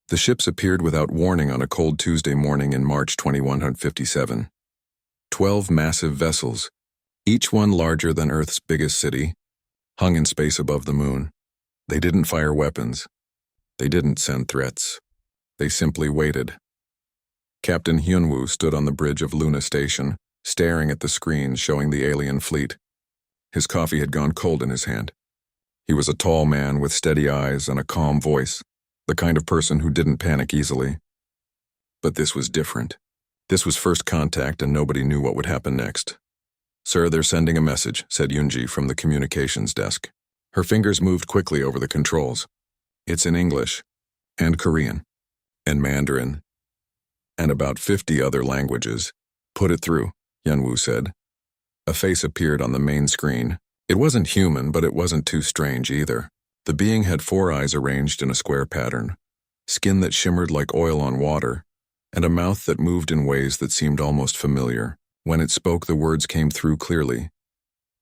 The ships appeared without warning on a cold Tuesday morning in March 2157. 12 massive vessels, each one larger than Earth's biggest city, hung in space above the moon. They didn't fire weapons. They didn't send threats. They simply waited. Captain Hyunwoo stood on the bridge of Luna Station, staring at the screen showing the alien fleet. His coffee had gone cold in his hand. He was a tall man with steady eyes and a calm voice, the kind of person who didn't panic easily. But this was different. This was first contact and nobody knew what would happen next. "Sir, they're sending a message," said Yoonji from the communications desk. Her fingers moved quickly over the controls. "It's in English, and Korean, and Mandarin, and about 50 other languages." "Put it through," Hyunwoo said. A face appeared on the main screen. It wasn't human, but it wasn't too strange either. The being had 4 eyes arranged in a square pattern, skin that shimmered like oil on water, and a mouth that moved in ways that seemed almost familiar. When it spoke, the words came through clearly.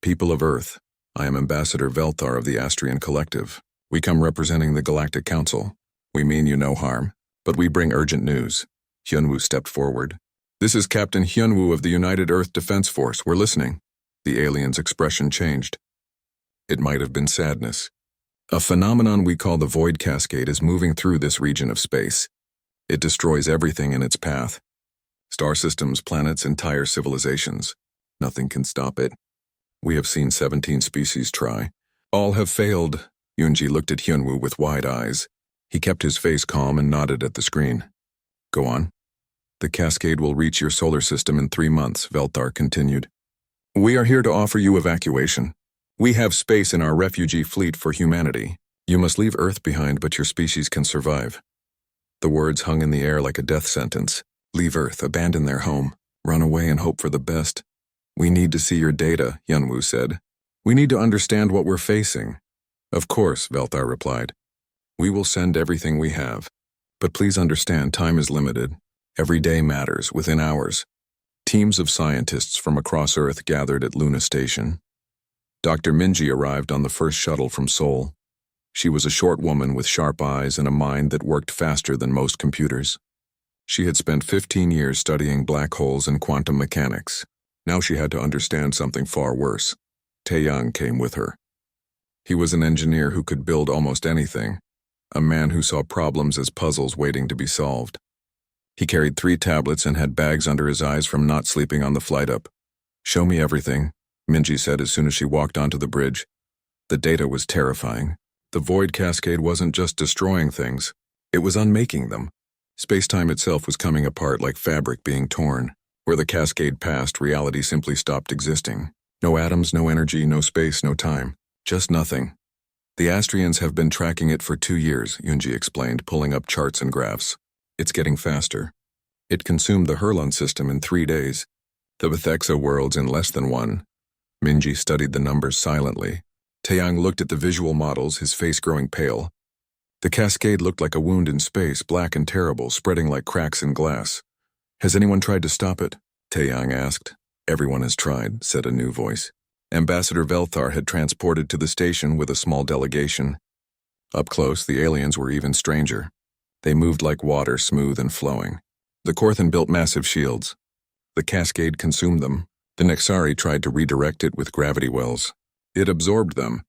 "People of Earth, I am Ambassador Velthar of the Astrian Collective. We come representing the Galactic Council. We mean you no harm, but we bring urgent news." Hyunwoo stepped forward. "This is Captain Hyunwoo of the United Earth Defense Force. We're listening." The alien's expression changed. It might have been sadness. "A phenomenon we call the Void Cascade is moving through this region of space. It destroys everything in its path. Star systems, planets, entire civilizations. Nothing can stop it. We have seen 17 species try. All have failed." Yoonji looked at Hyunwoo with wide eyes. He kept his face calm and nodded at the screen. "Go on." "The cascade will reach your solar system in 3 months, Velthar continued. "We are here to offer you evacuation. We have space in our refugee fleet for humanity. You must leave Earth behind, but your species can survive." The words hung in the air like a death sentence. "Leave Earth, abandon their home, run away and hope for the best." "We need to see your data," Hyunwoo said. "We need to understand what we're facing." "Of course," Velthar replied. "We will send everything we have. But please understand, time is limited. Every day matters, within hours." Teams of scientists from across Earth gathered at Luna Station. Dr. Minji arrived on the first shuttle from Seoul. She was a short woman with sharp eyes and a mind that worked faster than most computers. She had spent 15 years studying black holes and quantum mechanics. Now she had to understand something far worse. Taeyang came with her. He was an engineer who could build almost anything, a man who saw problems as puzzles waiting to be solved. He carried 3 tablets and had bags under his eyes from not sleeping on the flight up. "Show me everything," Minji said as soon as she walked onto the bridge. The data was terrifying. The Void Cascade wasn't just destroying things, it was unmaking them. Space-time itself was coming apart like fabric being torn. Where the cascade passed, reality simply stopped existing. No atoms, no energy, no space, no time. Just nothing. "The Astrians have been tracking it for 2 years, Yoonji explained, pulling up charts and graphs. "It's getting faster. It consumed the Herlon system in 3 days. The Bethexa worlds in less than 1. Minji studied the numbers silently. Taeyang looked at the visual models, his face growing pale. The cascade looked like a wound in space, black and terrible, spreading like cracks in glass. "Has anyone tried to stop it?" Taeyang asked. "Everyone has tried," said a new voice. Ambassador Velthar had transported to the station with a small delegation. Up close, the aliens were even stranger. They moved like water, smooth and flowing. The Korthan built massive shields. The cascade consumed them. The Nexari tried to redirect it with gravity wells. It absorbed them.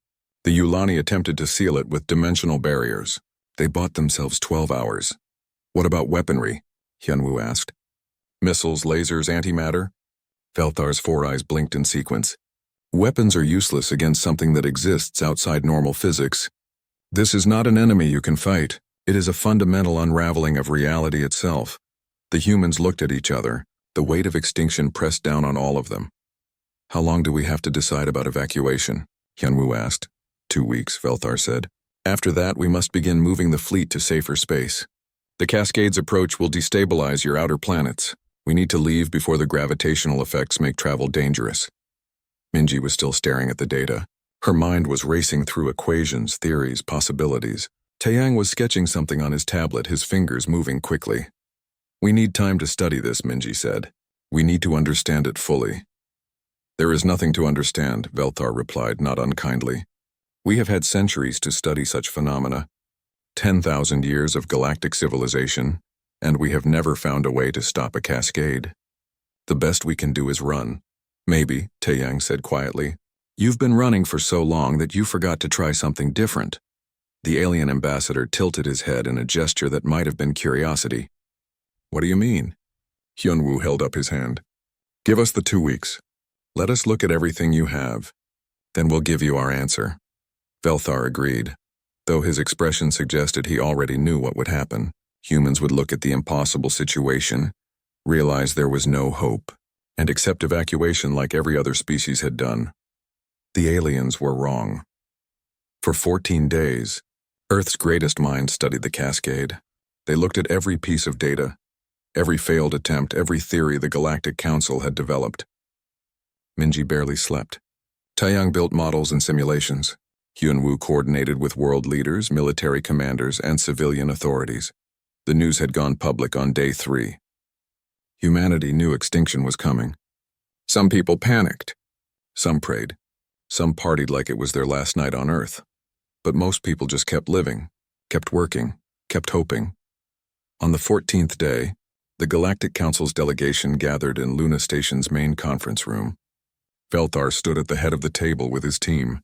The Yulani attempted to seal it with dimensional barriers. They bought themselves 12 hours. "What about weaponry?" Hyunwoo asked. "Missiles, lasers, antimatter?" Velthar's 4 eyes blinked in sequence. "Weapons are useless against something that exists outside normal physics. This is not an enemy you can fight. It is a fundamental unraveling of reality itself." The humans looked at each other. The weight of extinction pressed down on all of them. "How long do we have to decide about evacuation?" Hyunwoo asked. 2 weeks, Velthar said. "After that, we must begin moving the fleet to safer space. The cascade's approach will destabilize your outer planets. We need to leave before the gravitational effects make travel dangerous." Minji was still staring at the data. Her mind was racing through equations, theories, possibilities. Taeyang was sketching something on his tablet, his fingers moving quickly. "We need time to study this," Minji said. "We need to understand it fully." "There is nothing to understand," Velthar replied, not unkindly. "We have had centuries to study such phenomena." 10,000 years of galactic civilization, and we have never found a way to stop a cascade. The best we can do is run. Maybe, Taeyang said quietly. You've been running for so long that you forgot to try something different. The alien ambassador tilted his head in a gesture that might have been curiosity. What do you mean? Hyunwoo held up his hand. Give us the 2 weeks. Let us look at everything you have. Then we'll give you our answer. Velthar agreed. Though his expression suggested he already knew what would happen. Humans would look at the impossible situation, realize there was no hope, and accept evacuation like every other species had done. The aliens were wrong. For 14 days, Earth's greatest minds studied the cascade. They looked at every piece of data, every failed attempt, every theory the Galactic Council had developed. Minji barely slept. Taeyang built models and simulations. Hyunwoo coordinated with world leaders, military commanders, and civilian authorities. The news had gone public on day 3. Humanity knew extinction was coming. Some people panicked. Some prayed. Some partied like it was their last night on Earth. But most people just kept living, kept working, kept hoping. On the 14th day, the Galactic Council's delegation gathered in Luna Station's main conference room. Velthar stood at the head of the table with his team.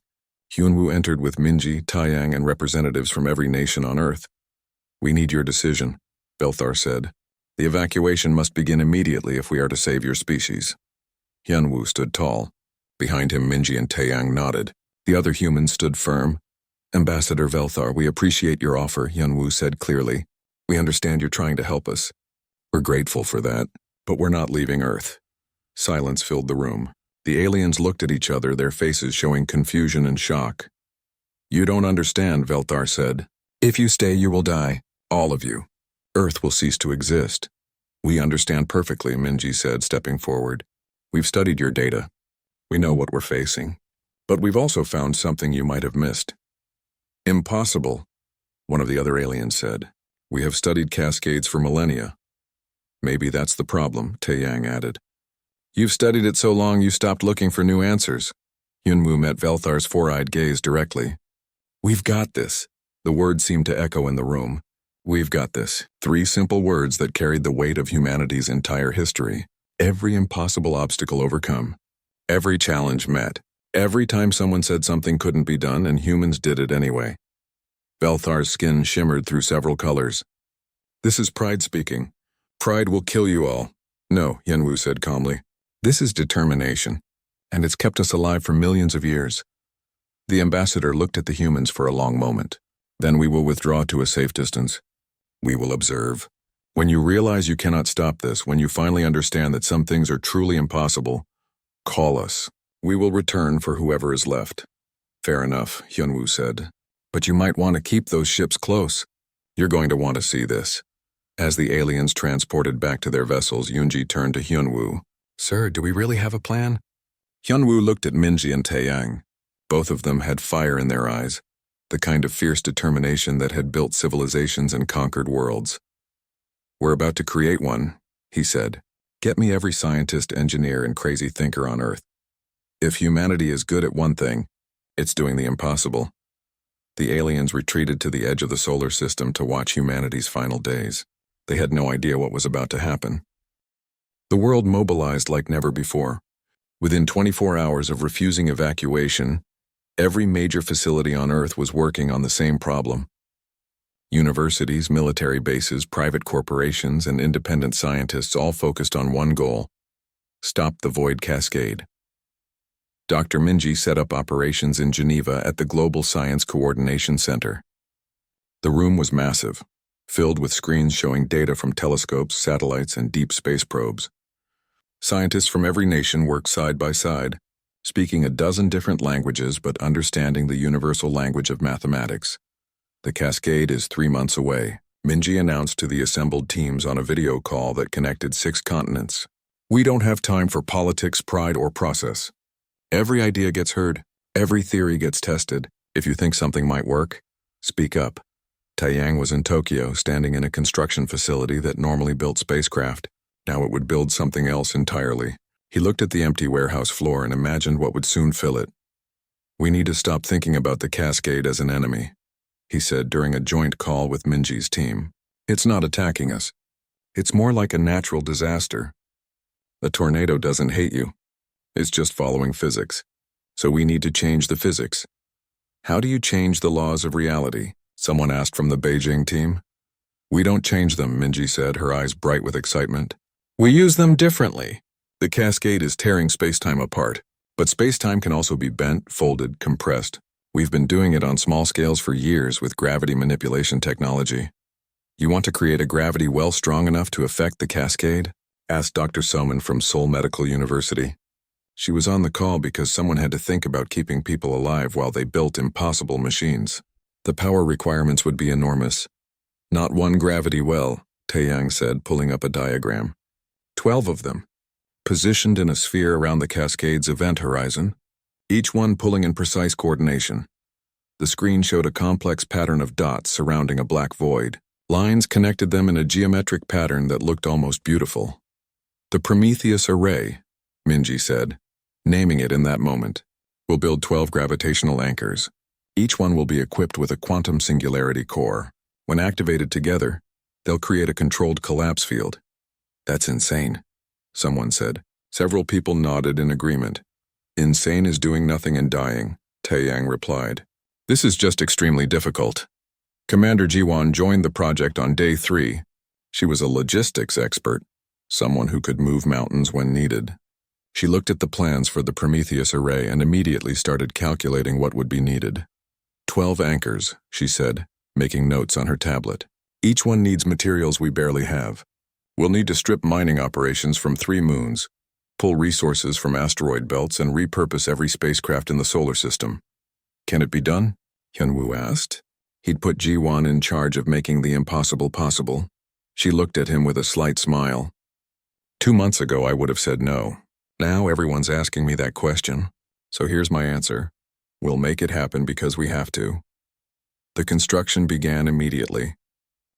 Hyunwoo entered with Minji, Taeyang, and representatives from every nation on Earth. We need your decision, Velthar said. The evacuation must begin immediately if we are to save your species. Hyunwoo stood tall. Behind him, Minji and Taeyang nodded. The other humans stood firm. Ambassador Velthar, we appreciate your offer, Hyunwoo said clearly. We understand you're trying to help us. We're grateful for that, but we're not leaving Earth. Silence filled the room. The aliens looked at each other, their faces showing confusion and shock. You don't understand, Velthar said. If you stay, you will die. All of you. Earth will cease to exist. We understand perfectly, Minji said, stepping forward. We've studied your data. We know what we're facing. But we've also found something you might have missed. Impossible, one of the other aliens said. We have studied cascades for millennia. Maybe that's the problem, Taeyang added. You've studied it so long you stopped looking for new answers. Hyunwoo met Velthar's four-eyed gaze directly. We've got this. The words seemed to echo in the room. We've got this. 3 simple words that carried the weight of humanity's entire history. Every impossible obstacle overcome. Every challenge met. Every time someone said something couldn't be done and humans did it anyway. Velthar's skin shimmered through several colors. This is pride speaking. Pride will kill you all. No, Hyunwoo said calmly. This is determination, and it's kept us alive for millions of years. The ambassador looked at the humans for a long moment. Then we will withdraw to a safe distance. We will observe. When you realize you cannot stop this, when you finally understand that some things are truly impossible, call us. We will return for whoever is left. Fair enough, Hyunwoo said. But you might want to keep those ships close. You're going to want to see this. As the aliens transported back to their vessels, Yoonji turned to Hyunwoo. Sir, do we really have a plan? Hyunwoo looked at Minji and Taeyang. Both of them had fire in their eyes, the kind of fierce determination that had built civilizations and conquered worlds. We're about to create one, he said. Get me every scientist, engineer, and crazy thinker on Earth. If humanity is good at one thing, it's doing the impossible. The aliens retreated to the edge of the solar system to watch humanity's final days. They had no idea what was about to happen. The world mobilized like never before. Within 24 hours of refusing evacuation, every major facility on Earth was working on the same problem. Universities, military bases, private corporations, and independent scientists all focused on one goal: stop the void cascade. Dr. Minji set up operations in Geneva at the Global Science Coordination Center. The room was massive, filled with screens showing data from telescopes, satellites, and deep space probes. Scientists from every nation worked side by side, speaking a dozen different languages but understanding the universal language of mathematics. The cascade is 3 months away, Minji announced to the assembled teams on a video call that connected 6 continents. We don't have time for politics, pride, or process. Every idea gets heard. Every theory gets tested. If you think something might work, speak up. Taeyang was in Tokyo, standing in a construction facility that normally built spacecraft. Now it would build something else entirely. He looked at the empty warehouse floor and imagined what would soon fill it. We need to stop thinking about the cascade as an enemy. he said during a joint call with Minji's team. It's not attacking us. It's more like a natural disaster. A tornado doesn't hate you. It's just following physics. So we need to change the physics. How do you change the laws of reality? Someone asked from the Beijing team. We don't change them, Minji said, her eyes bright with excitement. We use them differently. The cascade is tearing space-time apart, but space-time can also be bent, folded, compressed. We've been doing it on small scales for years with gravity manipulation technology. You want to create a gravity well strong enough to affect the cascade? Asked Dr. Soman from Seoul Medical University. She was on the call because someone had to think about keeping people alive while they built impossible machines. The power requirements would be enormous. Not one gravity well, Taeyang said, pulling up a diagram. 12 of them, positioned in a sphere around the cascade's event horizon, each one pulling in precise coordination. The screen showed a complex pattern of dots surrounding a black void. Lines connected them in a geometric pattern that looked almost beautiful. The Prometheus Array, Minji said, naming it in that moment. We'll build 12 gravitational anchors. Each one will be equipped with a quantum singularity core. When activated together, they'll create a controlled collapse field. That's insane, someone said. Several people nodded in agreement. Insane is doing nothing and dying, Taeyang replied. This is just extremely difficult. Commander Jiwon joined the project on day 3. She was a logistics expert, someone who could move mountains when needed. She looked at the plans for the Prometheus Array and immediately started calculating what would be needed. 12 anchors, she said, making notes on her tablet. Each one needs materials we barely have. We'll need to strip mining operations from 3 moons, pull resources from asteroid belts, and repurpose every spacecraft in the solar system. Can it be done? Hyunwoo asked. He'd put Jiwon in charge of making the impossible possible. She looked at him with a slight smile. 2 months ago, I would have said no. Now everyone's asking me that question. So here's my answer. We'll make it happen because we have to. The construction began immediately.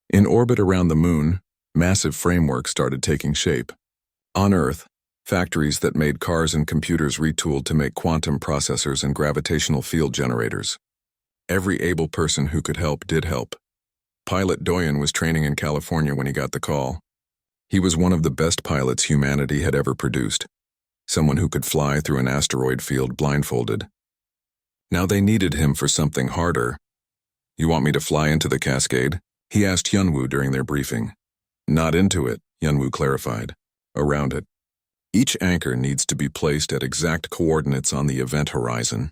In orbit around the moon, massive frameworks started taking shape. On Earth, factories that made cars and computers retooled to make quantum processors and gravitational field generators. Every able person who could help did help. Pilot Doyen was training in California when he got the call. He was one of the best pilots humanity had ever produced. Someone who could fly through an asteroid field blindfolded. Now they needed him for something harder. You want me to fly into the cascade? He asked Hyunwoo during their briefing. Not into it, Hyunwoo clarified. Around it. Each anchor needs to be placed at exact coordinates on the event horizon.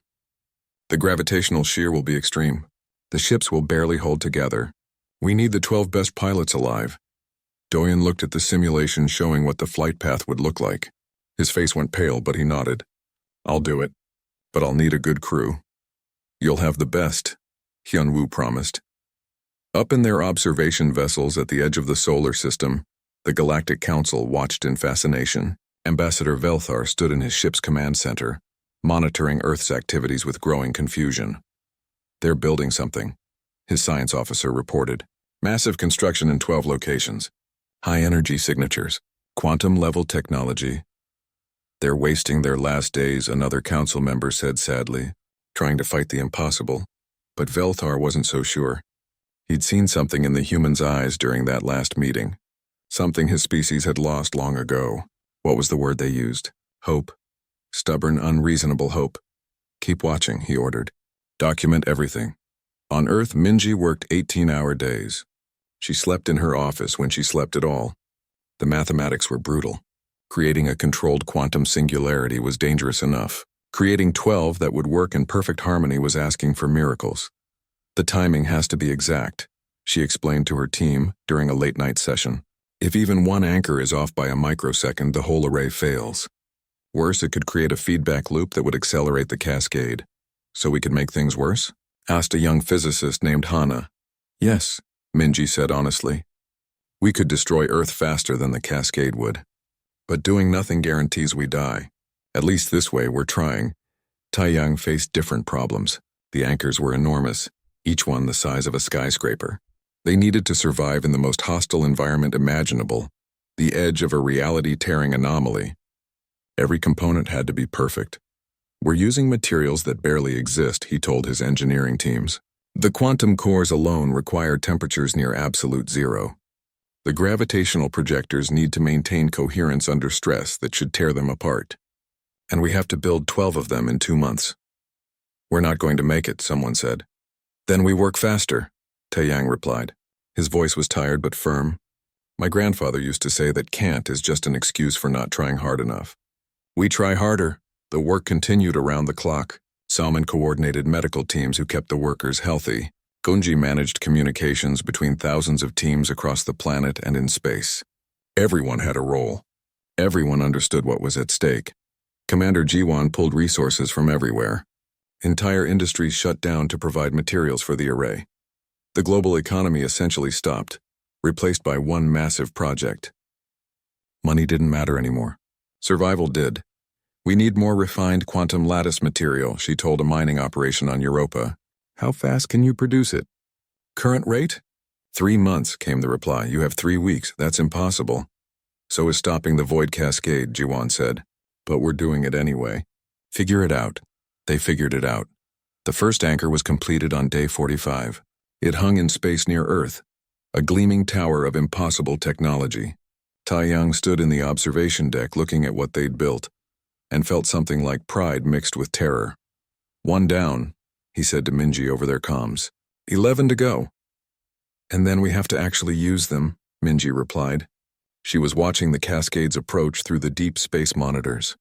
The gravitational shear will be extreme. The ships will barely hold together. We need the 12 best pilots alive. Doyen looked at the simulation showing what the flight path would look like. His face went pale, but he nodded. I'll do it, but I'll need a good crew. You'll have the best, Hyunwoo promised. Up in their observation vessels at the edge of the solar system, the Galactic Council watched in fascination. Ambassador Velthar stood in his ship's command center, monitoring Earth's activities with growing confusion. They're building something, his science officer reported. Massive construction in 12 locations. High-energy signatures. Quantum-level technology. They're wasting their last days, another council member said sadly, trying to fight the impossible. But Velthar wasn't so sure. He'd seen something in the human's eyes during that last meeting. Something his species had lost long ago. What was the word they used? Hope. Stubborn, unreasonable hope. Keep watching, he ordered. Document everything. On Earth, Minji worked 18-hour days. She slept in her office when she slept at all. The mathematics were brutal. Creating a controlled quantum singularity was dangerous enough. Creating 12 that would work in perfect harmony was asking for miracles. The timing has to be exact, she explained to her team during a late-night session. If even one anchor is off by a microsecond, the whole array fails. Worse, it could create a feedback loop that would accelerate the cascade. So we could make things worse? Asked a young physicist named Hana. Yes, Minji said honestly. We could destroy Earth faster than the cascade would. But doing nothing guarantees we die. At least this way, we're trying. Taeyang faced different problems. The anchors were enormous, each one the size of a skyscraper. They needed to survive in the most hostile environment imaginable, the edge of a reality-tearing anomaly. Every component had to be perfect. We're using materials that barely exist, he told his engineering teams. The quantum cores alone require temperatures near absolute zero. The gravitational projectors need to maintain coherence under stress that should tear them apart. And we have to build 12 of them in 2 months. We're not going to make it, someone said. Then we work faster, Taeyang replied. His voice was tired but firm. My grandfather used to say that can't is just an excuse for not trying hard enough. We try harder. The work continued around the clock. Salmon coordinated medical teams who kept the workers healthy. Gunji managed communications between thousands of teams across the planet and in space. Everyone had a role. Everyone understood what was at stake. Commander Jiwan pulled resources from everywhere. Entire industries shut down to provide materials for the array. The global economy essentially stopped, replaced by one massive project. Money didn't matter anymore. Survival did. We need more refined quantum lattice material, she told a mining operation on Europa. How fast can you produce it? Current rate? 3 months, came the reply. You have 3 weeks. That's impossible. So is stopping the void cascade, Jiwan said. But we're doing it anyway. Figure it out. They figured it out. The first anchor was completed on day 45. It hung in space near Earth, a gleaming tower of impossible technology. Taeyang stood in the observation deck looking at what they'd built, and felt something like pride mixed with terror. 1 down, he said to Minji over their comms. 11 to go. And then we have to actually use them, Minji replied. She was watching the cascades approach through the deep space monitors.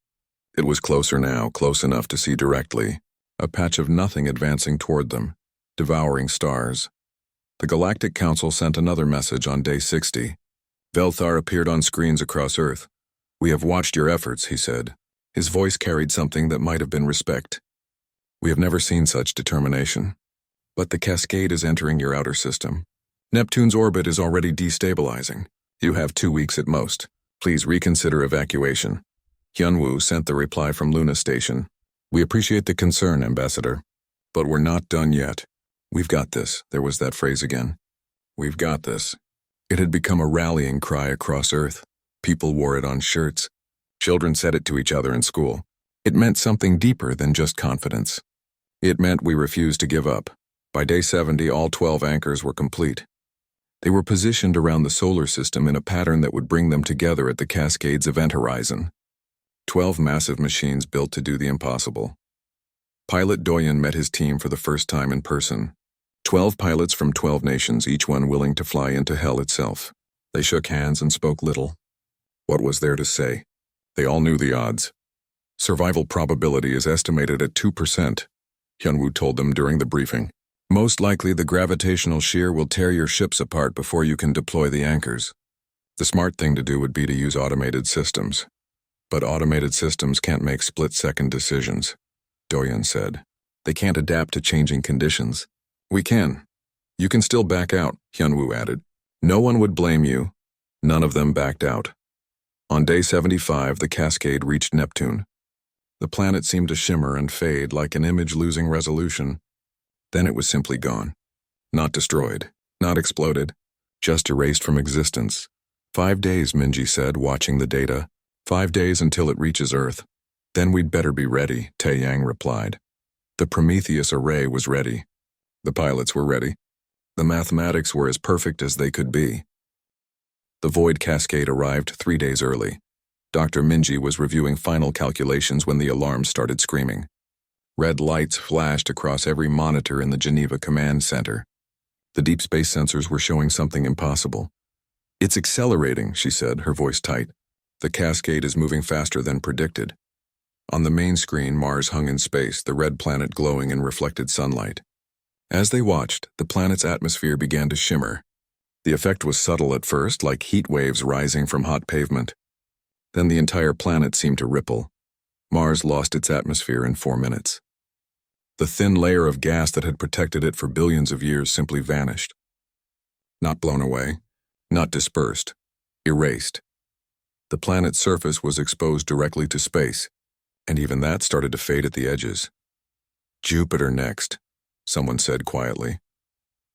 It was closer now, close enough to see directly, a patch of nothing advancing toward them, devouring stars. The Galactic Council sent another message on day 60. Velthar appeared on screens across Earth. We have watched your efforts, he said. His voice carried something that might have been respect. We have never seen such determination. But the cascade is entering your outer system. Neptune's orbit is already destabilizing. You have 2 weeks at most. Please reconsider evacuation. Hyunwoo sent the reply from Luna Station. We appreciate the concern, Ambassador. But we're not done yet. We've got this. There was that phrase again. We've got this. It had become a rallying cry across Earth. People wore it on shirts. Children said it to each other in school. It meant something deeper than just confidence. It meant we refused to give up. By day 70, all 12 anchors were complete. They were positioned around the solar system in a pattern that would bring them together at the Cascades event horizon. 12 massive machines built to do the impossible. Pilot Doyen met his team for the first time in person. 12 pilots from 12 nations, each one willing to fly into hell itself. They shook hands and spoke little. What was there to say? They all knew the odds. Survival probability is estimated at 2%, Hyunwoo told them during the briefing. Most likely the gravitational shear will tear your ships apart before you can deploy the anchors. The smart thing to do would be to use automated systems. But automated systems can't make split-second decisions, Doyen said. They can't adapt to changing conditions. We can. You can still back out, Hyunwoo added. No one would blame you. None of them backed out. On day 75, the cascade reached Neptune. The planet seemed to shimmer and fade like an image losing resolution. Then it was simply gone. Not destroyed, not exploded, just erased from existence. 5 days, Minji said, watching the data. 5 days until it reaches Earth. Then we'd better be ready, Taeyang replied. The Prometheus array was ready. The pilots were ready. The mathematics were as perfect as they could be. The void cascade arrived 3 days early. Dr. Minji was reviewing final calculations when the alarm started screaming. Red lights flashed across every monitor in the Geneva Command Center. The deep space sensors were showing something impossible. It's accelerating, she said, her voice tight. The cascade is moving faster than predicted. On the main screen, Mars hung in space, the red planet glowing in reflected sunlight. As they watched, the planet's atmosphere began to shimmer. The effect was subtle at first, like heat waves rising from hot pavement. Then the entire planet seemed to ripple. Mars lost its atmosphere in 4 minutes. The thin layer of gas that had protected it for billions of years simply vanished. Not blown away, not dispersed, erased. The planet's surface was exposed directly to space, and even that started to fade at the edges. Jupiter next, someone said quietly.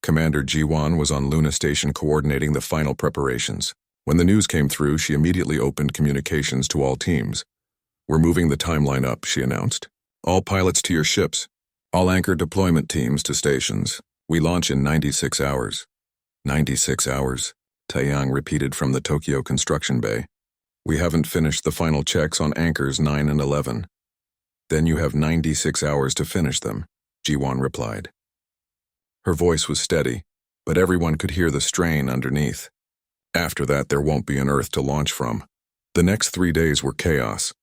Commander Jiwan was on Luna Station coordinating the final preparations. When the news came through, she immediately opened communications to all teams. We're moving the timeline up, she announced. All pilots to your ships. All anchor deployment teams to stations. We launch in 96 hours. 96 hours, Taeyang repeated from the Tokyo construction bay. We haven't finished the final checks on anchors 9 and 11. Then you have 96 hours to finish them, Jiwon replied. Her voice was steady, but everyone could hear the strain underneath. After that, there won't be an Earth to launch from. The next 3 days were chaos.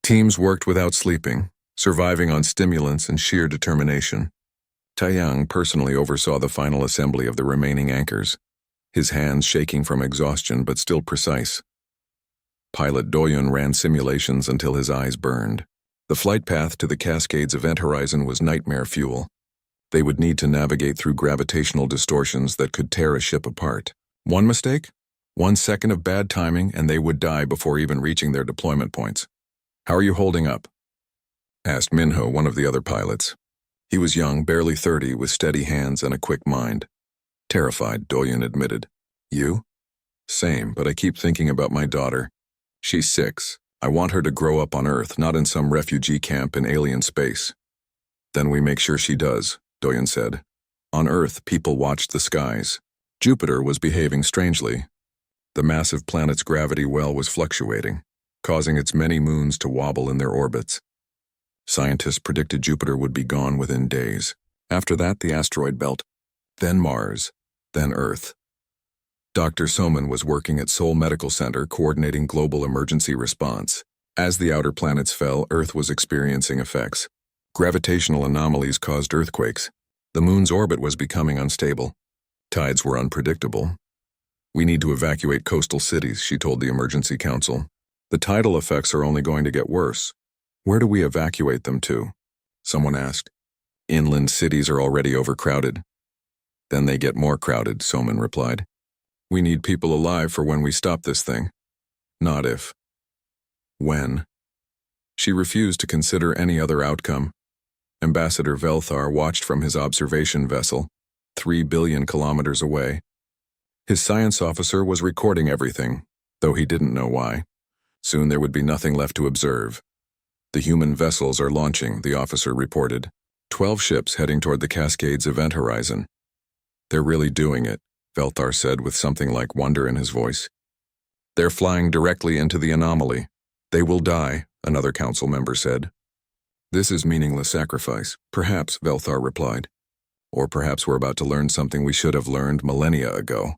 Teams worked without sleeping, surviving on stimulants and sheer determination. Taeyang personally oversaw the final assembly of the remaining anchors, his hands shaking from exhaustion but still precise. Pilot Doyun ran simulations until his eyes burned. The flight path to the Cascades event horizon was nightmare fuel. They would need to navigate through gravitational distortions that could tear a ship apart. One mistake? 1 second of bad timing and they would die before even reaching their deployment points. How are you holding up? Asked Minho, one of the other pilots. He was young, barely 30, with steady hands and a quick mind. Terrified, Doyun admitted. You? Same, but I keep thinking about my daughter. She's 6. I want her to grow up on Earth, not in some refugee camp in alien space. Then we make sure she does, Doyun said. On Earth, people watched the skies. Jupiter was behaving strangely. The massive planet's gravity well was fluctuating, causing its many moons to wobble in their orbits. Scientists predicted Jupiter would be gone within days. After that, the asteroid belt. Then Mars. Then Earth. Dr. Soman was working at Seoul Medical Center coordinating global emergency response. As the outer planets fell, Earth was experiencing effects. Gravitational anomalies caused earthquakes. The moon's orbit was becoming unstable. Tides were unpredictable. We need to evacuate coastal cities, she told the emergency council. The tidal effects are only going to get worse. Where do we evacuate them to? Someone asked. Inland cities are already overcrowded. Then they get more crowded, Soman replied. We need people alive for when we stop this thing. Not if. When. She refused to consider any other outcome. Ambassador Velthar watched from his observation vessel, 3 billion kilometers away. His science officer was recording everything, though he didn't know why. Soon there would be nothing left to observe. The human vessels are launching, the officer reported. 12 ships heading toward the Cascades event horizon. They're really doing it, Velthar said with something like wonder in his voice. They're flying directly into the anomaly. They will die, another council member said. This is meaningless sacrifice, perhaps, Velthar replied. Or perhaps we're about to learn something we should have learned millennia ago.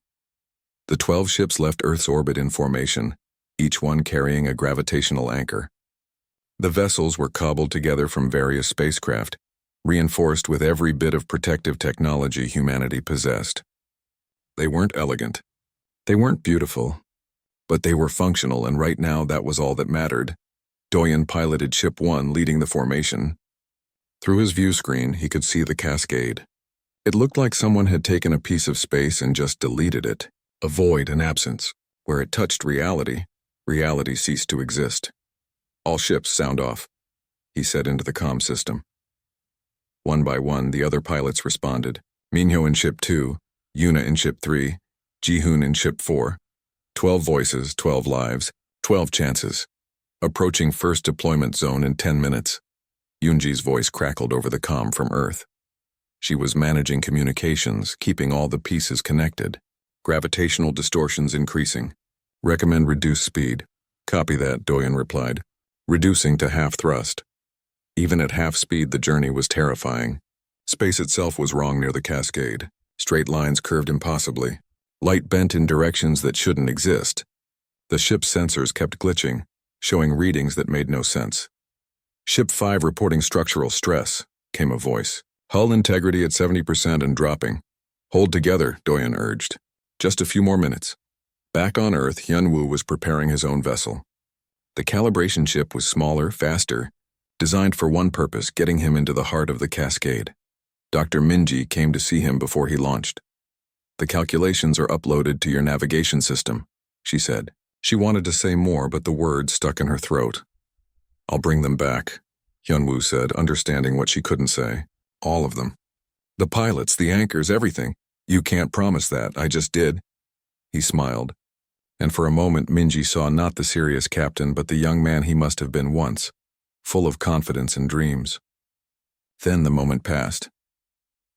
The 12 ships left Earth's orbit in formation, each one carrying a gravitational anchor. The vessels were cobbled together from various spacecraft, reinforced with every bit of protective technology humanity possessed. They weren't elegant. They weren't beautiful. But they were functional, and right now that was all that mattered. Doyun piloted Ship 1 leading the formation. Through his view screen, he could see the cascade. It looked like someone had taken a piece of space and just deleted it. A void, an absence. Where it touched reality, reality ceased to exist. All ships sound off, he said into the comm system. One by one, the other pilots responded. Minho in Ship 2, Yuna in Ship 3, Jihoon in Ship 4. 12 voices, 12 lives, 12 chances. Approaching first deployment zone in 10 minutes. Yoonji's voice crackled over the comm from Earth. She was managing communications, keeping all the pieces connected. Gravitational distortions increasing. Recommend reduced speed. Copy that, Doyun replied. Reducing to half thrust. Even at half speed, the journey was terrifying. Space itself was wrong near the cascade. Straight lines curved impossibly. Light bent in directions that shouldn't exist. The ship's sensors kept glitching, showing readings that made no sense. Ship 5 reporting structural stress, came a voice. Hull integrity at 70% and dropping. Hold together, Doyun urged. Just a few more minutes. Back on Earth, Hyunwoo was preparing his own vessel. The calibration ship was smaller, faster, designed for one purpose, getting him into the heart of the cascade. Dr. Minji came to see him before he launched. The calculations are uploaded to your navigation system, she said. She wanted to say more, but the words stuck in her throat. I'll bring them back, Hyunwoo said, understanding what she couldn't say. All of them. The pilots, the anchors, everything. You can't promise that, I just did. He smiled. And for a moment Minji saw not the serious captain but the young man he must have been once, full of confidence and dreams. Then the moment passed.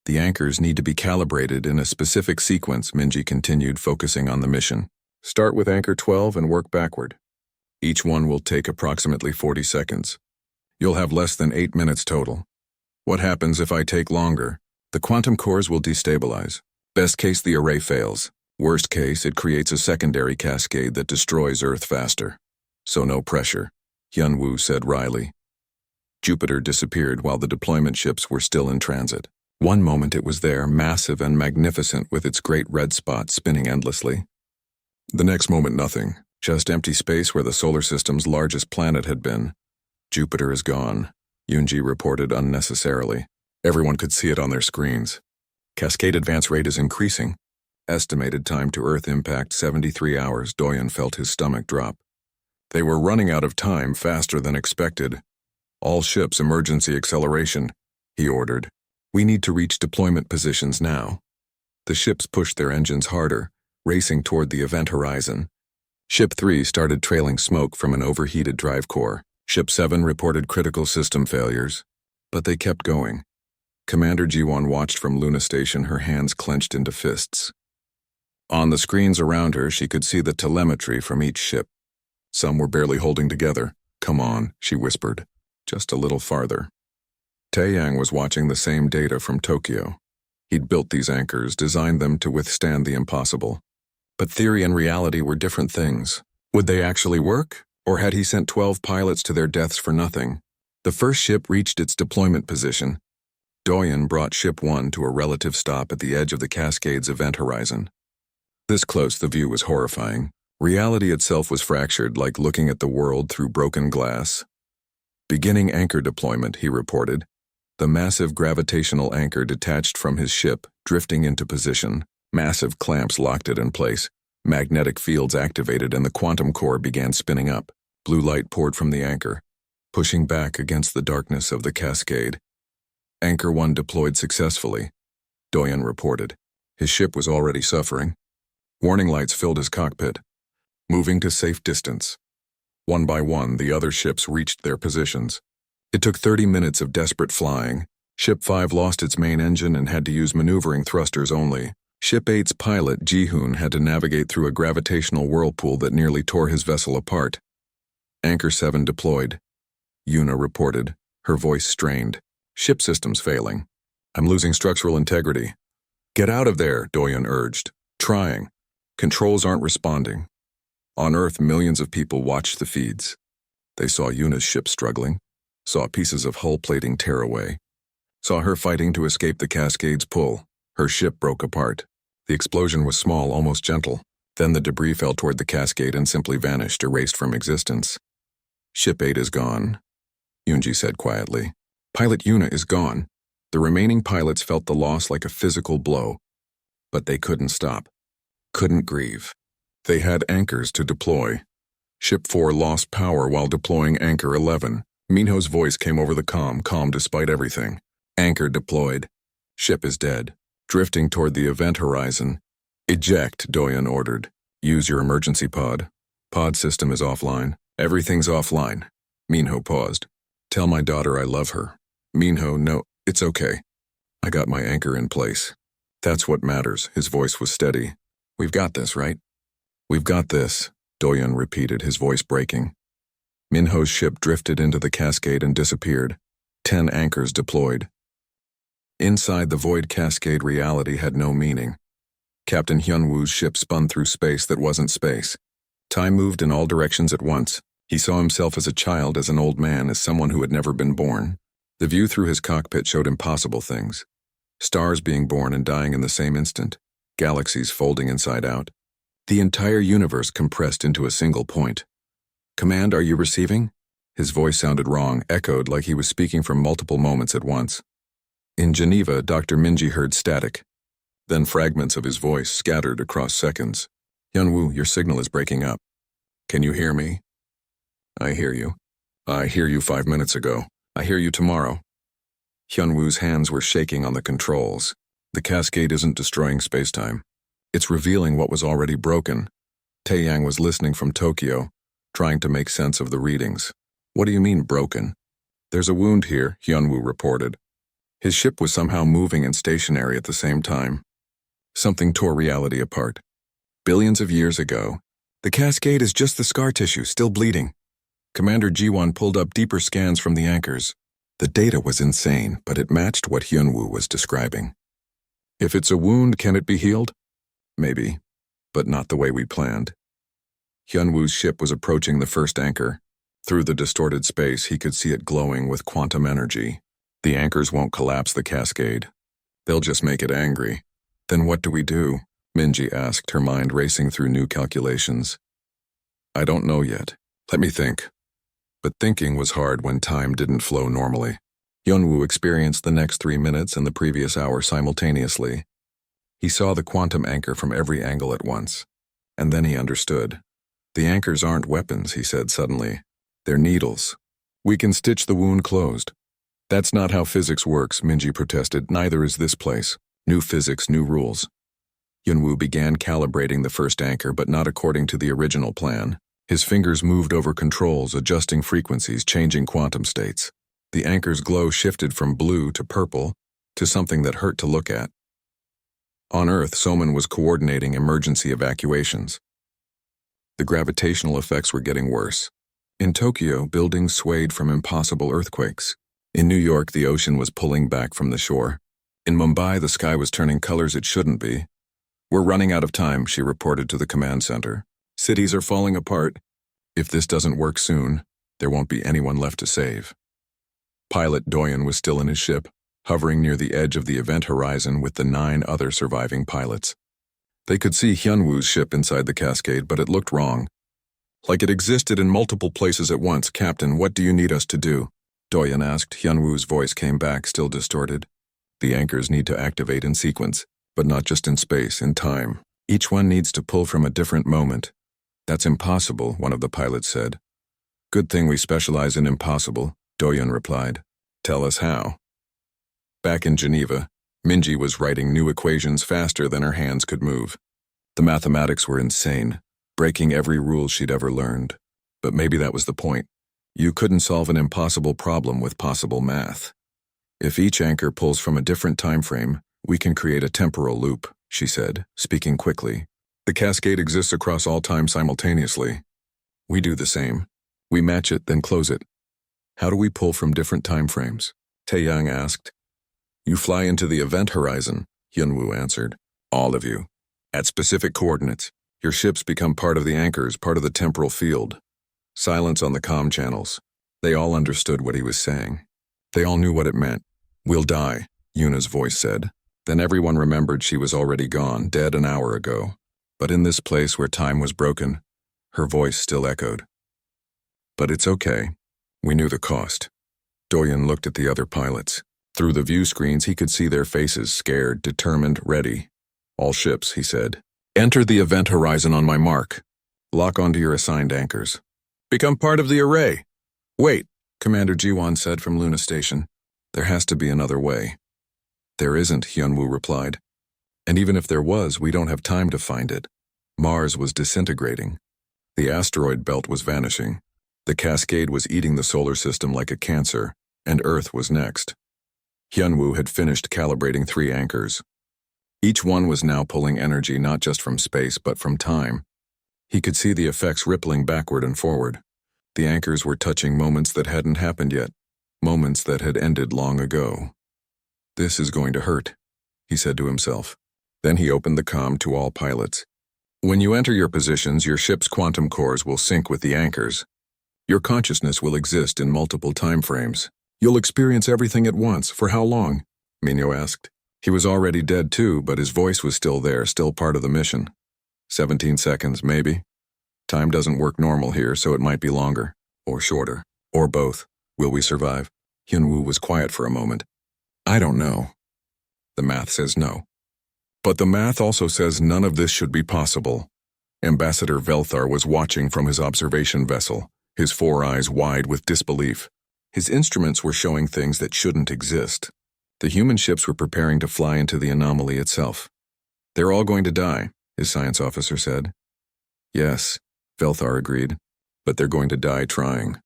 The anchors need to be calibrated in a specific sequence, Minji continued, focusing on the mission. Start with anchor 12 and work backward. Each one will take approximately 40 seconds. You'll have less than 8 minutes total. What happens if I take longer? The quantum cores will destabilize. Best case, the array fails. Worst case, it creates a secondary cascade that destroys Earth faster. So no pressure, Hyunwoo said wryly. Jupiter disappeared while the deployment ships were still in transit. One moment it was there, massive and magnificent with its great red spot spinning endlessly. The next moment nothing, just empty space where the solar system's largest planet had been. Jupiter is gone, Yoonji reported unnecessarily. Everyone could see it on their screens. Cascade advance rate is increasing. Estimated time to Earth impact 73 hours, Doyen felt his stomach drop. They were running out of time faster than expected. All ships emergency acceleration, he ordered. We need to reach deployment positions now. The ships pushed their engines harder, racing toward the event horizon. Ship 3 started trailing smoke from an overheated drive core. Ship 7 reported critical system failures, but they kept going. Commander Jiwon watched from Luna Station, her hands clenched into fists. On the screens around her, she could see the telemetry from each ship. Some were barely holding together. Come on, she whispered. Just a little farther. Taeyang was watching the same data from Tokyo. He'd built these anchors, designed them to withstand the impossible. But theory and reality were different things. Would they actually work? Or had he sent 12 pilots to their deaths for nothing? The first ship reached its deployment position. Doyen brought Ship 1 to a relative stop at the edge of the Cascades event horizon. This close, the view was horrifying. Reality itself was fractured, like looking at the world through broken glass. Beginning anchor deployment, he reported. The massive gravitational anchor detached from his ship, drifting into position. Massive clamps locked it in place. Magnetic fields activated and the quantum core began spinning up. Blue light poured from the anchor, pushing back against the darkness of the cascade. Anchor 1 deployed successfully, Doyen reported. His ship was already suffering. Warning lights filled his cockpit. Moving to safe distance. One by one, the other ships reached their positions. It took 30 minutes of desperate flying. Ship 5 lost its main engine and had to use maneuvering thrusters only. Ship 8's pilot, Ji-hoon, had to navigate through a gravitational whirlpool that nearly tore his vessel apart. Anchor 7 deployed, Yuna reported, her voice strained. Ship systems failing. I'm losing structural integrity. Get out of there, Doyen urged. Trying. Controls aren't responding. On Earth, millions of people watched the feeds. They saw Yuna's ship struggling, saw pieces of hull plating tear away, saw her fighting to escape the cascade's pull. Her ship broke apart. The explosion was small, almost gentle. Then the debris fell toward the cascade and simply vanished, erased from existence. Ship 8 is gone, Yoonji said quietly. Pilot Yuna is gone. The remaining pilots felt the loss like a physical blow. But they couldn't stop. Couldn't grieve. They had anchors to deploy. Ship 4 lost power while deploying Anchor 11. Minho's voice came over the calm despite everything. Anchor deployed. Ship is dead. Drifting toward the event horizon. Eject, Doyen ordered. Use your emergency pod. Pod system is offline. Everything's offline. Minho paused. Tell my daughter I love her. Minho, no, it's okay. I got my anchor in place. That's what matters. His voice was steady. We've got this, right? We've got this, Doyen repeated, his voice breaking. Minho's ship drifted into the cascade and disappeared. 10 anchors deployed. Inside the void cascade, reality had no meaning. Captain Hyunwoo's ship spun through space that wasn't space. Time moved in all directions at once. He saw himself as a child, as an old man, as someone who had never been born. The view through his cockpit showed impossible things. Stars being born and dying in the same instant. Galaxies folding inside out. The entire universe compressed into a single point. Command, are you receiving? His voice sounded wrong, echoed like he was speaking from multiple moments at once. In Geneva, Dr. Minji heard static. Then fragments of his voice scattered across seconds. Hyunwoo, your signal is breaking up. Can you hear me? I hear you. I hear you 5 minutes ago. I hear you tomorrow. Hyunwoo's hands were shaking on the controls. The cascade isn't destroying spacetime. It's revealing what was already broken. Taeyang was listening from Tokyo, trying to make sense of the readings. What do you mean, broken? There's a wound here, Hyunwoo reported. His ship was somehow moving and stationary at the same time. Something tore reality apart. Billions of years ago, the cascade is just the scar tissue, still bleeding. Commander Ji-won pulled up deeper scans from the anchors. The data was insane, but it matched what Hyunwoo was describing. If it's a wound, can it be healed? Maybe, but not the way we planned. Hyunwoo's ship was approaching the first anchor. Through the distorted space, he could see it glowing with quantum energy. The anchors won't collapse the cascade. They'll just make it angry. Then what do we do? Minji asked, her mind racing through new calculations. I don't know yet. Let me think. But thinking was hard when time didn't flow normally. Hyunwoo experienced the next 3 minutes and the previous hour simultaneously. He saw the quantum anchor from every angle at once. And then he understood. The anchors aren't weapons, he said suddenly. They're needles. We can stitch the wound closed. That's not how physics works, Minji protested. Neither is this place. New physics, new rules. Hyunwoo began calibrating the first anchor, but not according to the original plan. His fingers moved over controls, adjusting frequencies, changing quantum states. The anchor's glow shifted from blue to purple to something that hurt to look at. On Earth, Soman was coordinating emergency evacuations. The gravitational effects were getting worse. In Tokyo, buildings swayed from impossible earthquakes. In New York, the ocean was pulling back from the shore. In Mumbai, the sky was turning colors it shouldn't be. We're running out of time, she reported to the command center. Cities are falling apart. If this doesn't work soon, there won't be anyone left to save. Pilot Doyen was still in his ship, hovering near the edge of the event horizon with the 9 other surviving pilots. They could see Hyunwoo's ship inside the cascade, but it looked wrong. Like it existed in multiple places at once. Captain, what do you need us to do? Doyen asked. Hyunwoo's voice came back, still distorted. The anchors need to activate in sequence, but not just in space, in time. Each one needs to pull from a different moment. That's impossible, one of the pilots said. Good thing we specialize in impossible, Doyen replied. Tell us how. Back in Geneva, Minji was writing new equations faster than her hands could move. The mathematics were insane, breaking every rule she'd ever learned. But maybe that was the point. You couldn't solve an impossible problem with possible math. If each anchor pulls from a different time frame, we can create a temporal loop, she said, speaking quickly. The cascade exists across all time simultaneously. We do the same. We match it, then close it. How do we pull from different time frames? Taeyang asked. You fly into the event horizon, Hyunwoo answered. All of you. At specific coordinates. Your ships become part of the anchors, part of the temporal field. Silence on the comm channels. They all understood what he was saying. They all knew what it meant. We'll die, Yuna's voice said. Then everyone remembered she was already gone, dead an hour ago. But in this place where time was broken, her voice still echoed. But it's okay. We knew the cost. Doyen looked at the other pilots. Through the view screens, he could see their faces, scared, determined, ready. All ships, he said. Enter the event horizon on my mark. Lock onto your assigned anchors. Become part of the array. Wait, Commander Ji-won said from Luna Station. There has to be another way. There isn't, Hyunwoo replied. And even if there was, we don't have time to find it. Mars was disintegrating. The asteroid belt was vanishing. The cascade was eating the solar system like a cancer, and Earth was next. Hyunwoo had finished calibrating 3 anchors. Each one was now pulling energy not just from space but from time. He could see the effects rippling backward and forward. The anchors were touching moments that hadn't happened yet, moments that had ended long ago. This is going to hurt, he said to himself. Then he opened the comm to all pilots. When you enter your positions, your ship's quantum cores will sync with the anchors. Your consciousness will exist in multiple time frames. You'll experience everything at once. For how long? Minyo asked. He was already dead too, but his voice was still there, still part of the mission. 17 seconds, maybe. Time doesn't work normal here, so it might be longer. Or shorter. Or both. Will we survive? Hyunwoo was quiet for a moment. I don't know. The math says no. But the math also says none of this should be possible. Ambassador Velthar was watching from his observation vessel, his 4 eyes wide with disbelief. His instruments were showing things that shouldn't exist. The human ships were preparing to fly into the anomaly itself. They're all going to die, his science officer said. Yes, Velthar agreed, but they're going to die trying.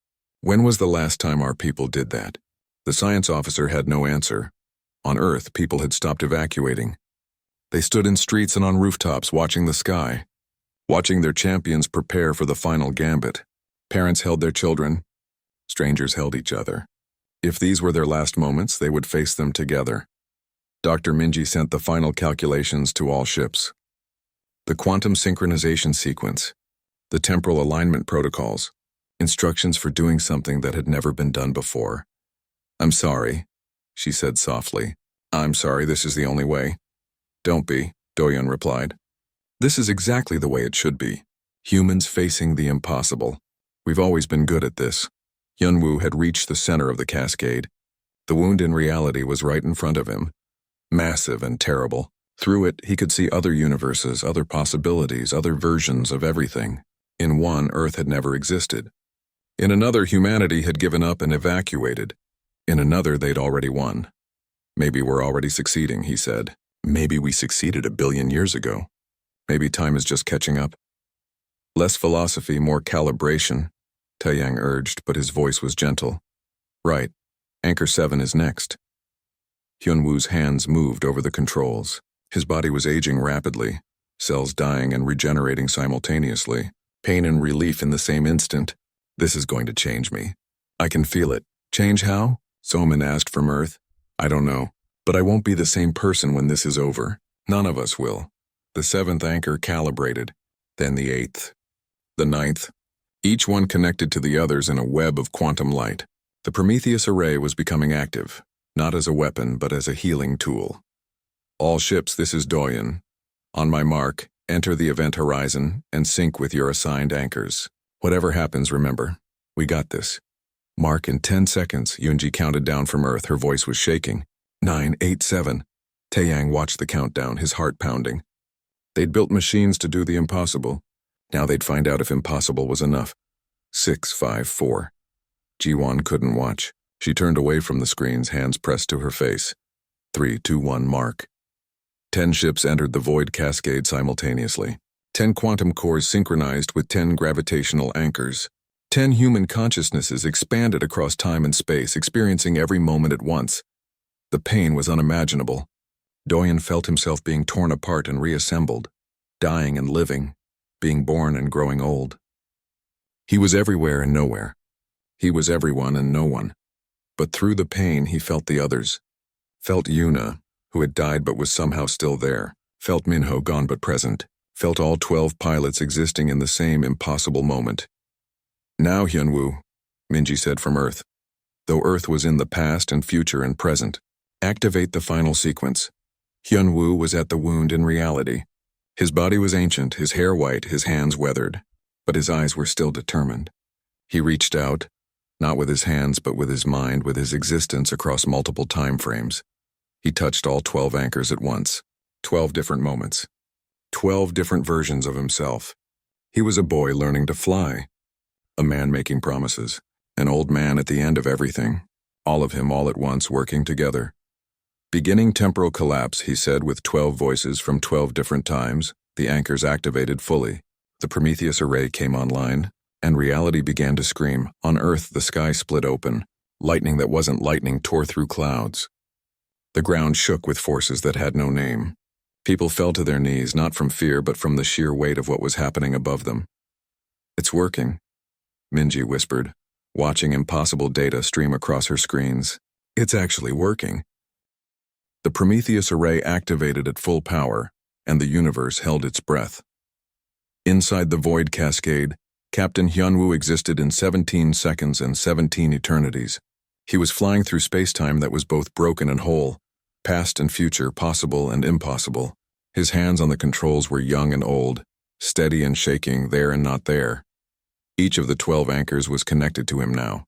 When was the last time our people did that? The science officer had no answer. On Earth, people had stopped evacuating. They stood in streets and on rooftops watching the sky, watching their champions prepare for the final gambit. Parents held their children. Strangers held each other. If these were their last moments, they would face them together. Dr. Minji sent the final calculations to all ships. The quantum synchronization sequence, the temporal alignment protocols, instructions for doing something that had never been done before. "I'm sorry," she said softly. "I'm sorry, this is the only way." "Don't be," Doyun replied. "This is exactly the way it should be. Humans facing the impossible. We've always been good at this." Hyunwoo had reached the center of the cascade. The wound in reality was right in front of him, massive and terrible. Through it, he could see other universes, other possibilities, other versions of everything. In one, Earth had never existed. In another, humanity had given up and evacuated. In another, they'd already won. "Maybe we're already succeeding," he said. "Maybe we succeeded 1 billion years ago. Maybe time is just catching up." "Less philosophy, more calibration," Taeyang urged, but his voice was gentle. "Right. Anchor 7 is next." Hyunwoo's hands moved over the controls. His body was aging rapidly, cells dying and regenerating simultaneously, pain and relief in the same instant. "This is going to change me. I can feel it." "Change how?" Soman asked from Earth. "I don't know, but I won't be the same person when this is over. None of us will." The 7th anchor calibrated, then the 8th, the 9th, each one connected to the others in a web of quantum light. The Prometheus array was becoming active, not as a weapon but as a healing tool. "All ships, this is Doyun. On my mark, enter the event horizon and sync with your assigned anchors. Whatever happens, remember, we got this." "Mark in 10 seconds, Yunji counted down from Earth, her voice was shaking. 9, 8, 7. Taeyang watched the countdown, his heart pounding. They'd built machines to do the impossible. Now they'd find out if impossible was enough. 6, 5, 4. Jiwon couldn't watch. She turned away from the screens, hands pressed to her face. 3, 2, 1, mark. 10 ships entered the void cascade simultaneously. 10 quantum cores synchronized with 10 gravitational anchors. 10 human consciousnesses expanded across time and space, experiencing every moment at once. The pain was unimaginable. Doyun felt himself being torn apart and reassembled, dying and living, being born and growing old. He was everywhere and nowhere. He was everyone and no one. But through the pain, he felt the others. Felt Yuna, who had died but was somehow still there. Felt Minho gone but present. Felt all 12 pilots existing in the same impossible moment. "Now, Hyunwoo," Minji said from Earth. Though Earth was in the past and future and present. "Activate the final sequence." Hyunwoo was at the wound in reality. His body was ancient, his hair white, his hands weathered, but his eyes were still determined. He reached out, not with his hands but with his mind, with his existence across multiple time frames. He touched all 12 anchors at once. 12 different moments. 12 different versions of himself. He was a boy learning to fly. A man making promises. An old man at the end of everything. All of him all at once working together. "Beginning temporal collapse," he said with 12 voices from 12 different times. The anchors activated fully. The Prometheus array came online, and reality began to scream. On Earth, the sky split open. Lightning that wasn't lightning tore through clouds. The ground shook with forces that had no name. People fell to their knees, not from fear but from the sheer weight of what was happening above them. "It's working," Minji whispered, watching impossible data stream across her screens. "It's actually working." The Prometheus array activated at full power, and the universe held its breath. Inside the void cascade, Captain Hyunwoo existed in 17 seconds and 17 eternities. He was flying through space-time that was both broken and whole, past and future, possible and impossible. His hands on the controls were young and old, steady and shaking, there and not there. Each of the 12 anchors was connected to him now.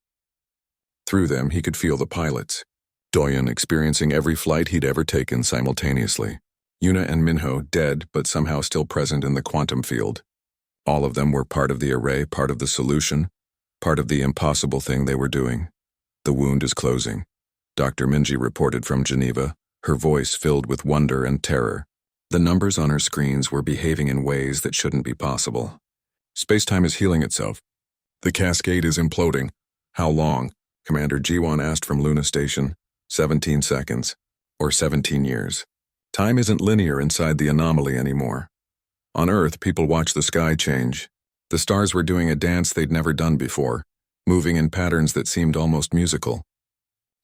Through them, he could feel the pilots. Doyun experiencing every flight he'd ever taken simultaneously. Yuna and Minho dead but somehow still present in the quantum field. All of them were part of the array, part of the solution, part of the impossible thing they were doing. "The wound is closing," Dr. Minji reported from Geneva, her voice filled with wonder and terror. The numbers on her screens were behaving in ways that shouldn't be possible. "Space-time is healing itself. The cascade is imploding." "How long?" Commander Jiwon asked from Luna Station. 17 seconds. or 17 years. Time isn't linear inside the anomaly anymore. On Earth, people watch the sky change. The stars were doing a dance they'd never done before, moving in patterns that seemed almost musical.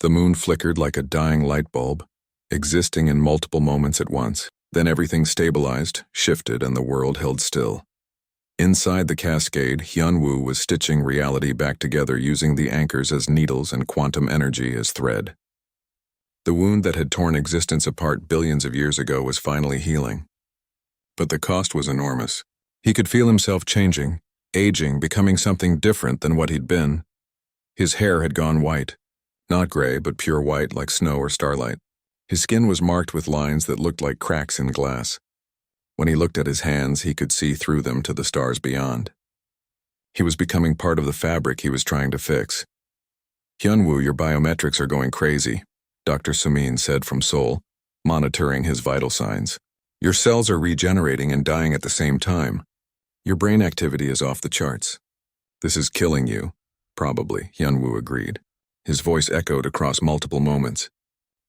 The moon flickered like a dying light bulb, existing in multiple moments at once. Then everything stabilized, shifted, and the world held still. Inside the cascade, Hyunwoo was stitching reality back together using the anchors as needles and quantum energy as thread. The wound that had torn existence apart billions of years ago was finally healing. But the cost was enormous. He could feel himself changing, aging, becoming something different than what he'd been. His hair had gone white, not gray, but pure white like snow or starlight. His skin was marked with lines that looked like cracks in glass. When he looked at his hands, he could see through them to the stars beyond. He was becoming part of the fabric he was trying to fix. "Hyunwoo, your biometrics are going crazy," Dr. Sumin said from Seoul, monitoring his vital signs. "Your cells are regenerating and dying at the same time. Your brain activity is off the charts." "This is killing you." "Probably," Hyunwoo agreed. His voice echoed across multiple moments.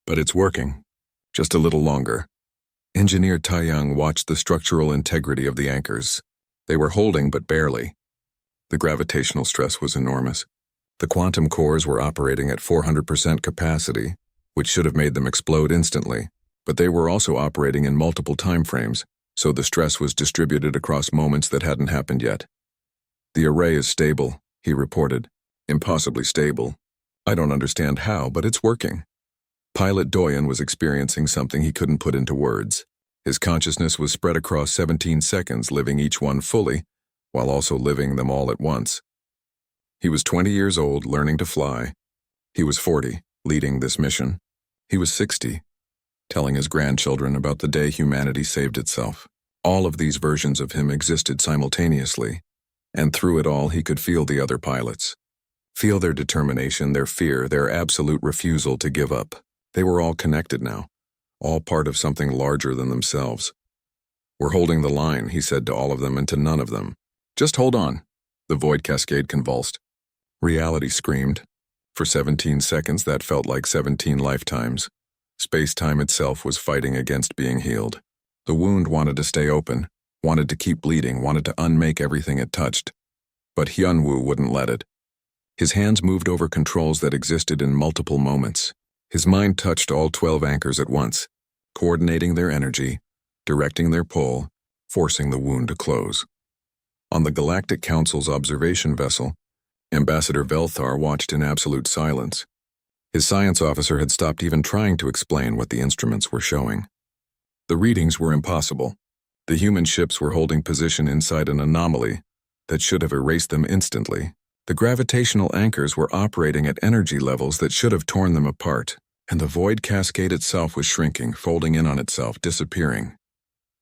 "But it's working. Just a little longer." Engineer Taeyang watched the structural integrity of the anchors. They were holding, but barely. The gravitational stress was enormous. The quantum cores were operating at 400% capacity, which should have made them explode instantly, but they were also operating in multiple time frames, so the stress was distributed across moments that hadn't happened yet. "The array is stable," he reported. "Impossibly stable. I don't understand how, but it's working." Pilot Doyen was experiencing something he couldn't put into words. His consciousness was spread across 17 seconds, living each one fully, while also living them all at once. He was 20 years old, learning to fly. He was 40, leading this mission. He was 60, telling his grandchildren about the day humanity saved itself. All of these versions of him existed simultaneously, and through it all he could feel the other pilots. Feel their determination, their fear, their absolute refusal to give up. They were all connected now, all part of something larger than themselves. "We're holding the line," he said to all of them and to none of them. "Just hold on." The void cascade convulsed. Reality screamed. For 17 seconds that felt like 17 lifetimes. Space-time itself was fighting against being healed. The wound wanted to stay open, wanted to keep bleeding, wanted to unmake everything it touched. But Hyunwoo wouldn't let it. His hands moved over controls that existed in multiple moments. His mind touched all 12 anchors at once, coordinating their energy, directing their pull, forcing the wound to close. On the Galactic Council's observation vessel, Ambassador Velthar watched in absolute silence. His science officer had stopped even trying to explain what the instruments were showing. The readings were impossible. The human ships were holding position inside an anomaly that should have erased them instantly. The gravitational anchors were operating at energy levels that should have torn them apart, and the void cascade itself was shrinking, folding in on itself, disappearing.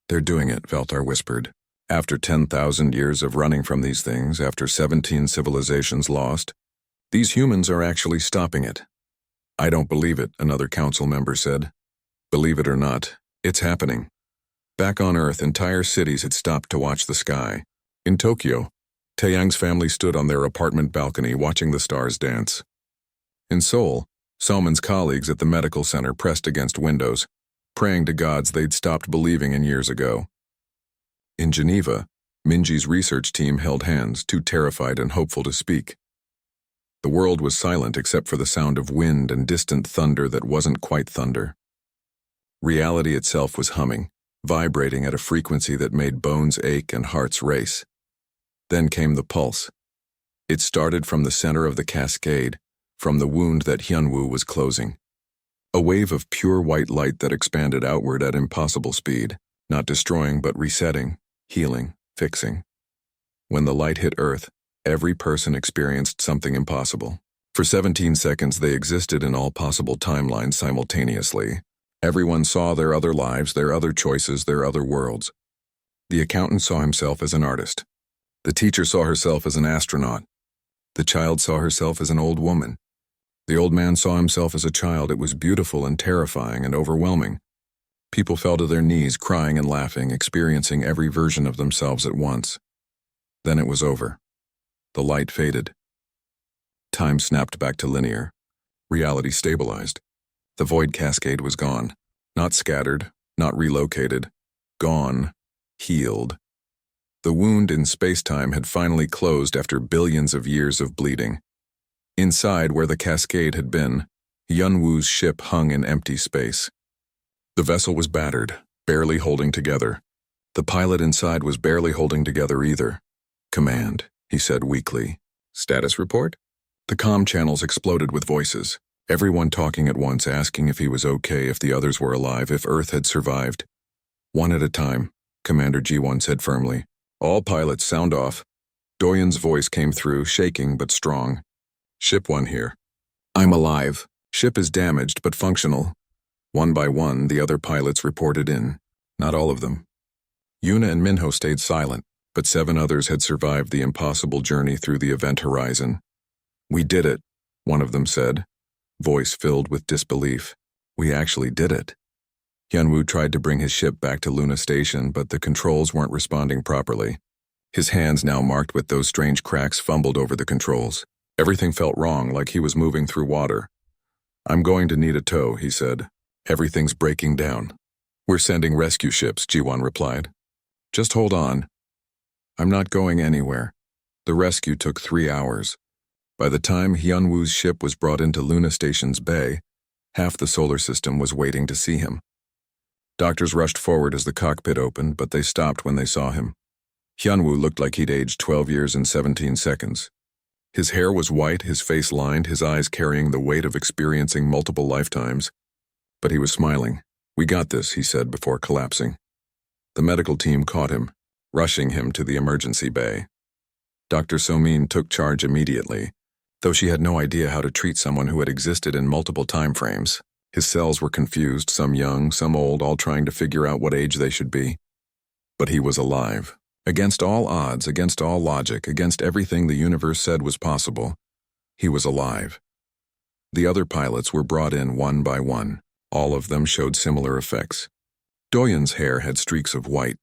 "They're doing it," Velthar whispered. "After 10,000 years of running from these things, after 17 civilizations lost, these humans are actually stopping it." "I don't believe it," another council member said. "Believe it or not, it's happening." Back on Earth, entire cities had stopped to watch the sky. In Tokyo, Taeyang's family stood on their apartment balcony watching the stars dance. In Seoul, Salman's colleagues at the medical center pressed against windows, praying to gods they'd stopped believing in years ago. In Geneva, Minji's research team held hands, too terrified and hopeful to speak. The world was silent except for the sound of wind and distant thunder that wasn't quite thunder. Reality itself was humming, vibrating at a frequency that made bones ache and hearts race. Then came the pulse. It started from the center of the cascade, from the wound that Hyunwoo was closing. A wave of pure white light that expanded outward at impossible speed, not destroying but resetting, healing, fixing. When the light hit Earth, every person experienced something impossible. For 17 seconds they existed in all possible timelines simultaneously. Everyone saw their other lives, their other choices, their other worlds. The accountant saw himself as an artist. The teacher saw herself as an astronaut. The child saw herself as an old woman. The old man saw himself as a child. It was beautiful and terrifying and overwhelming. People fell to their knees, crying and laughing, experiencing every version of themselves at once. Then it was over. The light faded. Time snapped back to linear. Reality stabilized. The void cascade was gone. Not scattered, not relocated. Gone. Healed. The wound in space-time had finally closed after billions of years of bleeding. Inside, where the cascade had been, Yunwu's ship hung in empty space. The vessel was battered, barely holding together. The pilot inside was barely holding together either. "Command," he said weakly. "Status report?" The comm channels exploded with voices, everyone talking at once, asking if he was okay, if the others were alive, if Earth had survived. "One at a time," Commander G1 said firmly. "All pilots, sound off." Doyen's voice came through, shaking but strong. "Ship 1 here. I'm alive. Ship is damaged but functional." One by one, the other pilots reported in. Not all of them. Yuna and Minho stayed silent, but 7 others had survived the impossible journey through the event horizon. "We did it," one of them said, voice filled with disbelief. "We actually did it." Hyunwoo tried to bring his ship back to Luna Station, but the controls weren't responding properly. His hands, now marked with those strange cracks, fumbled over the controls. Everything felt wrong, like he was moving through water. "I'm going to need a tow," he said. "Everything's breaking down." "We're sending rescue ships," Ji-won replied. "Just hold on." "I'm not going anywhere." The rescue took 3 hours. By the time Hyunwoo's ship was brought into Luna Station's bay, half the solar system was waiting to see him. Doctors rushed forward as the cockpit opened, but they stopped when they saw him. Hyunwoo looked like he'd aged 12 years and 17 seconds. His hair was white, his face lined, his eyes carrying the weight of experiencing multiple lifetimes. But he was smiling. "We got this," he said before collapsing. The medical team caught him, rushing him to the emergency bay. Dr. Somin took charge immediately, though she had no idea how to treat someone who had existed in multiple time frames. His cells were confused, some young, some old, all trying to figure out what age they should be. But he was alive. Against all odds, against all logic, against everything the universe said was possible, he was alive. The other pilots were brought in one by one. All of them showed similar effects. Doyen's hair had streaks of white.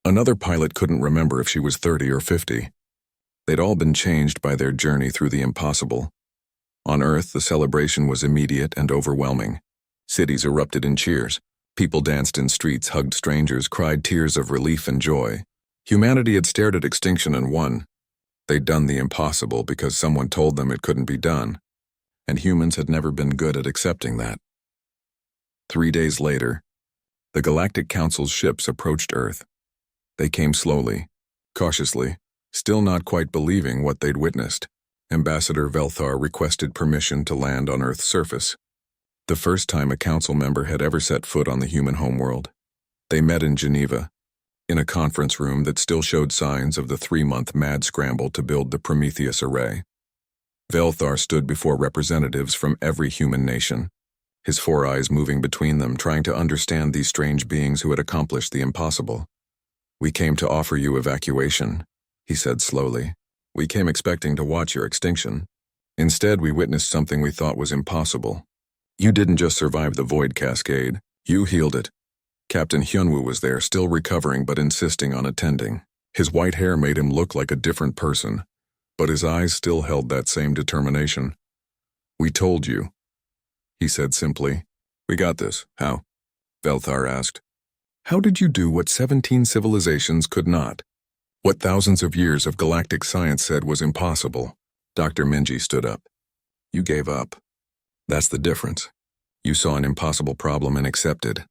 Another pilot couldn't remember if she was 30 or 50. They'd all been changed by their journey through the impossible. On Earth, the celebration was immediate and overwhelming. Cities erupted in cheers. People danced in streets, hugged strangers, cried tears of relief and joy. Humanity had stared at extinction and won. They'd done the impossible because someone told them it couldn't be done, and humans had never been good at accepting that. 3 days later, the Galactic Council's ships approached Earth. They came slowly, cautiously, still not quite believing what they'd witnessed. Ambassador Velthar requested permission to land on Earth's surface. The first time a council member had ever set foot on the human homeworld. They met in Geneva, in a conference room that still showed signs of the 3-month mad scramble to build the Prometheus array. Velthar stood before representatives from every human nation, his 4 eyes moving between them, trying to understand these strange beings who had accomplished the impossible. "We came to offer you evacuation," he said slowly. "We came expecting to watch your extinction. Instead, we witnessed something we thought was impossible. You didn't just survive the void cascade, you healed it." Captain Hyunwoo was there, still recovering but insisting on attending. His white hair made him look like a different person, but his eyes still held that same determination. "We told you," he said simply. "We got this. How?" Velthar asked. "How did you do what 17 civilizations could not? What thousands of years of galactic science said was impossible?" Dr. Minji stood up. "You gave up. That's the difference. You saw an impossible problem and accepted.